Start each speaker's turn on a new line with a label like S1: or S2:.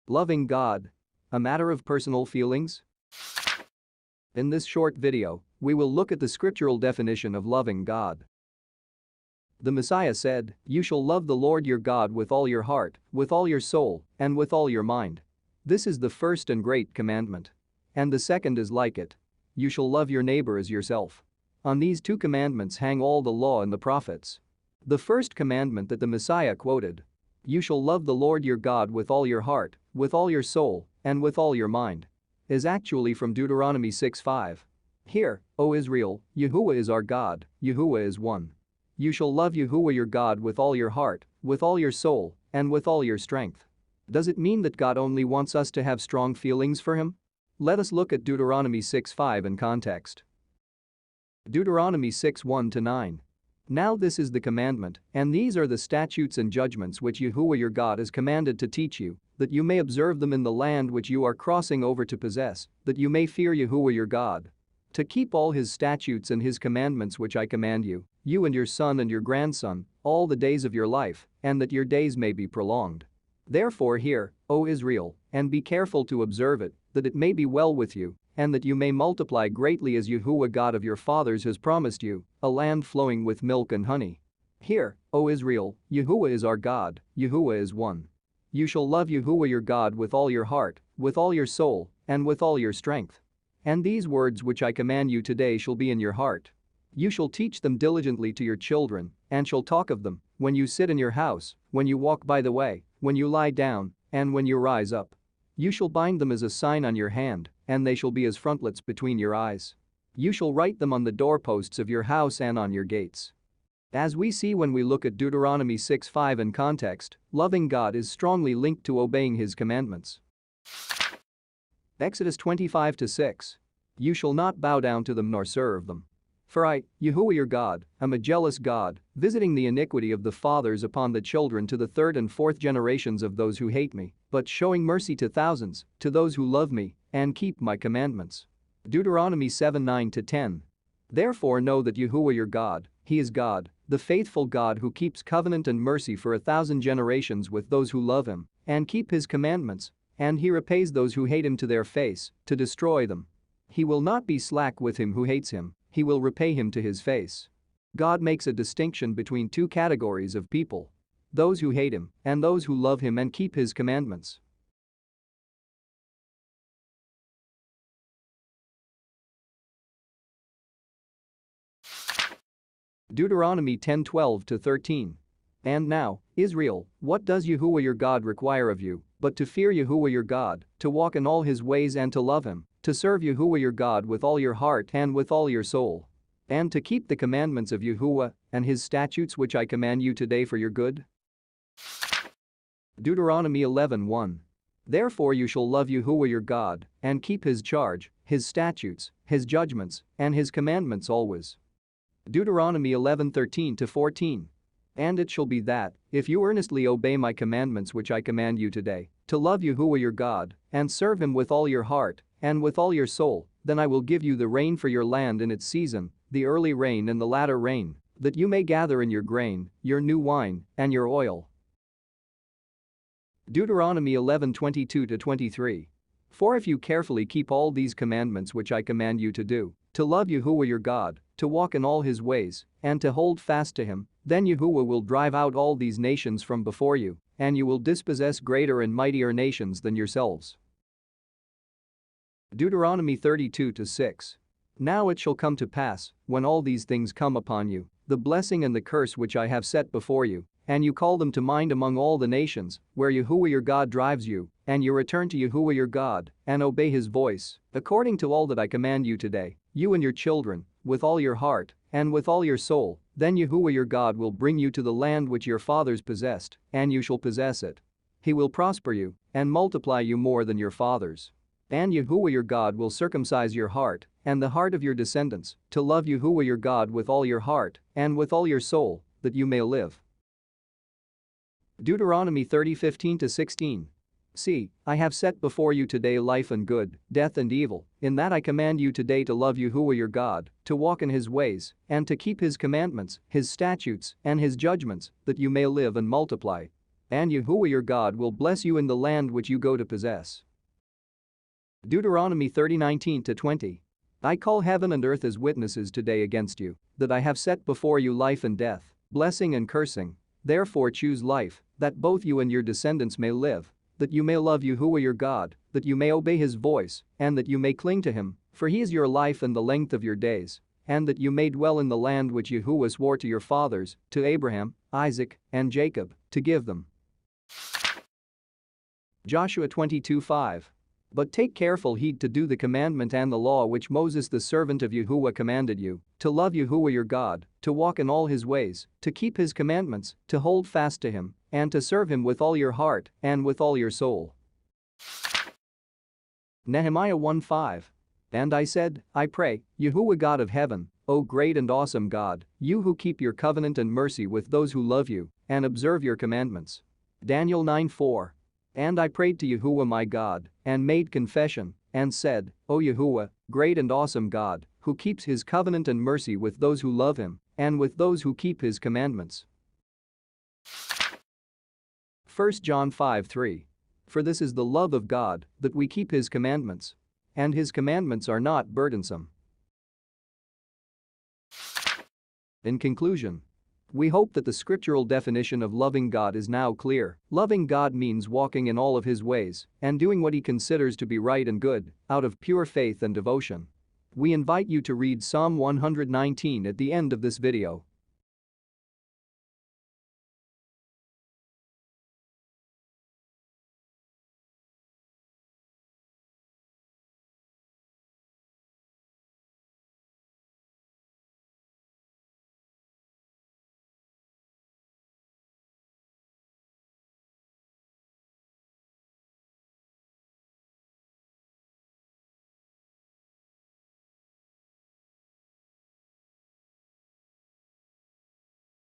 S1: Loving God. A matter of personal feelings? In this short video, we will look at the scriptural definition of loving God. The Messiah said, "You shall love the Lord your God with all your heart, with all your soul, and with all your mind. This is the first and great commandment. And the second is like it. You shall love your neighbor as yourself. On these two commandments hang all the law and the prophets." The first commandment that the Messiah quoted, "You shall love the Lord your God with all your heart, with all your soul, and with all your mind," is actually from Deuteronomy 6:5. "Hear, O Israel, Yahuwah is our God, Yahuwah is one. You shall love Yahuwah your God with all your heart, with all your soul, and with all your strength." Does it mean that God only wants us to have strong feelings for him? Let us look at Deuteronomy 6:5 in context. Deuteronomy 6:1-9. "Now this is the commandment, and these are the statutes and judgments which Yahuwah your God has commanded to teach you, that you may observe them in the land which you are crossing over to possess, that you may fear Yahuwah your God. To keep all his statutes and his commandments which I command you, you and your son and your grandson, all the days of your life, and that your days may be prolonged. Therefore hear, O Israel, and be careful to observe it, that it may be well with you, and that you may multiply greatly as Yahuwah God of your fathers has promised you, a land flowing with milk and honey. Hear, O Israel, Yahuwah is our God, Yahuwah is one. You shall love Yahuwah your God with all your heart, with all your soul, and with all your strength. And these words which I command you today shall be in your heart. You shall teach them diligently to your children, and shall talk of them, when you sit in your house, when you walk by the way, when you lie down, and when you rise up. You shall bind them as a sign on your hand, and they shall be as frontlets between your eyes. You shall write them on the doorposts of your house and on your gates." As we see when we look at Deuteronomy 6:5 in context, loving God is strongly linked to obeying his commandments. Exodus 25:6. "You shall not bow down to them nor serve them. For I, Yahuwah your God, am a jealous God, visiting the iniquity of the fathers upon the children to the third and fourth generations of those who hate me, but showing mercy to thousands, to those who love me and keep my commandments." Deuteronomy 7:9-10. "Therefore know that Yahuwah your God, he is God, the faithful God who keeps covenant and mercy for 1,000 generations with those who love him and keep his commandments, and he repays those who hate him to their face, to destroy them. He will not be slack with him who hates him, he will repay him to his face." God makes a distinction between two categories of people: those who hate him and those who love him and keep his commandments. Deuteronomy 10:12-13. "And now, Israel, what does Yahuwah your God require of you, but to fear Yahuwah your God, to walk in all his ways and to love him, to serve Yahuwah your God with all your heart and with all your soul, and to keep the commandments of Yahuwah and his statutes which I command you today for your good?" Deuteronomy 11:1. "Therefore you shall love Yahuwah your God and keep his charge, his statutes, his judgments, and his commandments always." Deuteronomy 11:13-14. "And it shall be that, if you earnestly obey my commandments which I command you today, to love Yahuwah your God, and serve him with all your heart, and with all your soul, then I will give you the rain for your land in its season, the early rain and the latter rain, that you may gather in your grain, your new wine, and your oil." Deuteronomy 11:22-23. "For if you carefully keep all these commandments which I command you to do, to love Yahuwah your God, to walk in all his ways, and to hold fast to him, then Yahuwah will drive out all these nations from before you, and you will dispossess greater and mightier nations than yourselves." Deuteronomy 32:6. "Now it shall come to pass, when all these things come upon you, the blessing and the curse which I have set before you, and you call them to mind among all the nations, where Yahuwah your God drives you, and you return to Yahuwah your God, and obey his voice, according to all that I command you today, you and your children, with all your heart, and with all your soul, then Yahuwah your God will bring you to the land which your fathers possessed, and you shall possess it. He will prosper you, and multiply you more than your fathers. And Yahuwah your God will circumcise your heart, and the heart of your descendants, to love Yahuwah your God with all your heart, and with all your soul, that you may live." Deuteronomy 30:15-16. "See, I have set before you today life and good, death and evil, in that I command you today to love Yahuwah your God, to walk in his ways, and to keep his commandments, his statutes, and his judgments, that you may live and multiply. And Yahuwah your God will bless you in the land which you go to possess. Deuteronomy 30:19-20. I call heaven and earth as witnesses today against you, that I have set before you life and death, blessing and cursing. Therefore choose life, that both you and your descendants may live, that you may love Yahuwah your God, that you may obey his voice, and that you may cling to him, for he is your life and the length of your days, and that you may dwell in the land which Yahuwah swore to your fathers, to Abraham, Isaac, and Jacob, to give them. Joshua 22:5. But take careful heed to do the commandment and the law which Moses the servant of Yahuwah commanded you, to love Yahuwah your God, to walk in all his ways, to keep his commandments, to hold fast to him, and to serve him with all your heart and with all your soul. Nehemiah 1:5. And I said, I pray, Yahuwah God of heaven, O great and awesome God, you who keep your covenant and mercy with those who love you and observe your commandments. Daniel 9:4. And I prayed to Yahuwah my God, and made confession, and said, O Yahuwah, great and awesome God, who keeps his covenant and mercy with those who love him, and with those who keep his commandments. 1 John 5:3. For this is the love of God, that we keep his commandments. And his commandments are not burdensome. In conclusion, we hope that the scriptural definition of loving God is now clear. Loving God means walking in all of his ways and doing what he considers to be right and good, out of pure faith and devotion. We invite you to read Psalm 119 at the end of this video